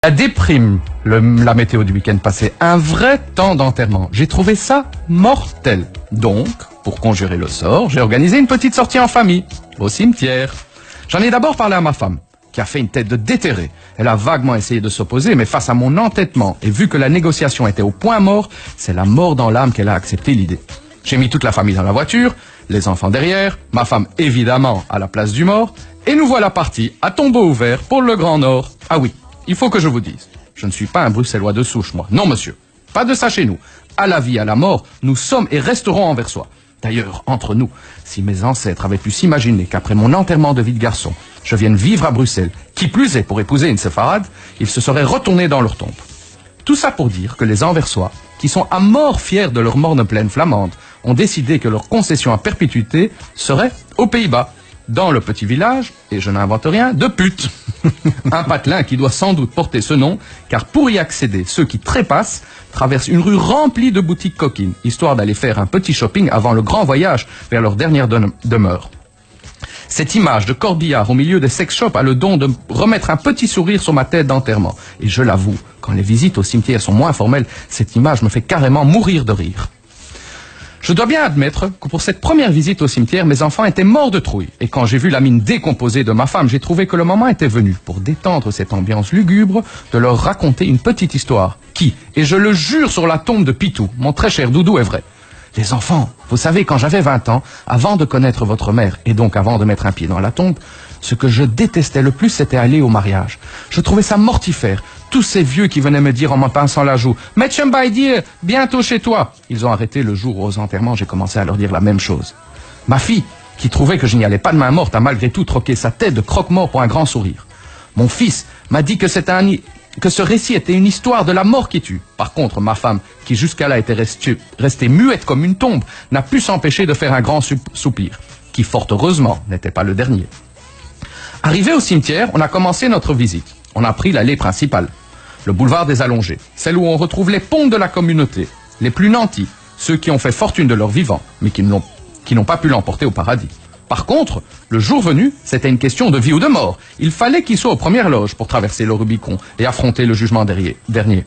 La déprime, la météo du week-end passé, un vrai temps d'enterrement. J'ai trouvé ça mortel. Donc, pour conjurer le sort, j'ai organisé une petite sortie en famille, au cimetière. J'en ai d'abord parlé à ma femme, qui a fait une tête de déterré. Elle a vaguement essayé de s'opposer, mais face à mon entêtement, et vu que la négociation était au point mort, c'est la mort dans l'âme qu'elle a accepté l'idée. J'ai mis toute la famille dans la voiture, les enfants derrière, ma femme évidemment à la place du mort, et nous voilà partis à tombeau ouvert pour le Grand Nord. Ah oui, il faut que je vous dise, je ne suis pas un Bruxellois de souche, moi. Non, monsieur, pas de ça chez nous. À la vie, à la mort, nous sommes et resterons anversois. D'ailleurs, entre nous, si mes ancêtres avaient pu s'imaginer qu'après mon enterrement de vie de garçon, je vienne vivre à Bruxelles, qui plus est pour épouser une séfarade, ils se seraient retournés dans leur tombe. Tout ça pour dire que les Anversois, qui sont à mort fiers de leur morne plaine flamande, ont décidé que leur concession à perpétuité serait aux Pays-Bas, dans le petit village, et je n'invente rien, de pute. Un patelin qui doit sans doute porter ce nom, car pour y accéder, ceux qui trépassent traversent une rue remplie de boutiques coquines, histoire d'aller faire un petit shopping avant le grand voyage vers leur dernière demeure. Cette image de corbillard au milieu des sex shops a le don de remettre un petit sourire sur ma tête d'enterrement. Et je l'avoue, quand les visites au cimetière sont moins formelles, cette image me fait carrément mourir de rire. Je dois bien admettre que pour cette première visite au cimetière, mes enfants étaient morts de trouille. Et quand j'ai vu la mine décomposée de ma femme, j'ai trouvé que le moment était venu, pour détendre cette ambiance lugubre, de leur raconter une petite histoire qui, et je le jure sur la tombe de Pitou, mon très cher Doudou, est vraie. Les enfants, vous savez, quand j'avais 20 ans, avant de connaître votre mère, et donc avant de mettre un pied dans la tombe, ce que je détestais le plus, c'était aller au mariage. Je trouvais ça mortifère. Tous ces vieux qui venaient me dire en m'en pinçant la joue « Mädchen bei dir, bientôt chez toi !» Ils ont arrêté le jour où aux enterrements, j'ai commencé à leur dire la même chose. Ma fille, qui trouvait que je n'y allais pas de main morte, a malgré tout troqué sa tête de croque-mort pour un grand sourire. Mon fils m'a dit que ce récit était une histoire de la mort qui tue. Par contre, ma femme, qui jusqu'à là était restée muette comme une tombe, n'a pu s'empêcher de faire un grand soupir, qui fort heureusement n'était pas le dernier. Arrivé au cimetière, on a commencé notre visite. On a pris l'allée principale, le boulevard des Allongés, celle où on retrouve les pontes de la communauté, les plus nantis, ceux qui ont fait fortune de leur vivant, mais qui n'ont pas pu l'emporter au paradis. Par contre, le jour venu, c'était une question de vie ou de mort. Il fallait qu'ils soient aux premières loges pour traverser le Rubicon et affronter le jugement dernier.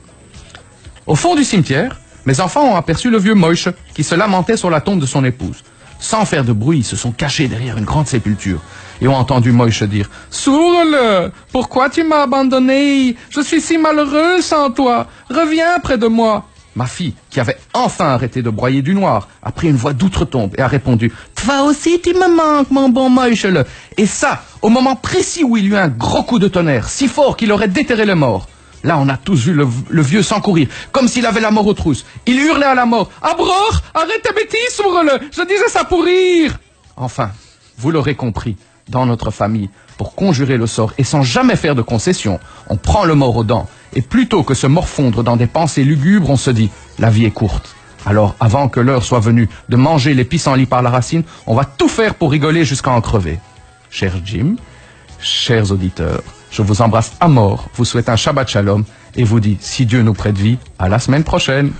Au fond du cimetière, mes enfants ont aperçu le vieux Moïse qui se lamentait sur la tombe de son épouse. Sans faire de bruit, ils se sont cachés derrière une grande sépulture et ont entendu Moïse dire « Sourle, pourquoi tu m'as abandonné? Je suis si malheureux sans toi. Reviens près de moi. » Ma fille, qui avait enfin arrêté de broyer du noir, a pris une voix d'outre-tombe et a répondu « Toi aussi tu me manques, mon bon Moïse. » Et ça, au moment précis où il y eut un gros coup de tonnerre, si fort qu'il aurait déterré le mort. Là, on a tous vu le vieux s'encourir, comme s'il avait la mort aux trousses. Il hurlait à la mort « Abror, arrête tes bêtises, Sourle, je disais ça pour rire !» Enfin, vous l'aurez compris, dans notre famille, pour conjurer le sort et sans jamais faire de concession, on prend le mort aux dents. Et plutôt que se morfondre dans des pensées lugubres, on se dit « La vie est courte ». Alors, avant que l'heure soit venue de manger les pissenlits par la racine, on va tout faire pour rigoler jusqu'à en crever. Cher Jim, chers auditeurs, je vous embrasse à mort, vous souhaite un Shabbat Shalom et vous dis, si Dieu nous prête vie, à la semaine prochaine.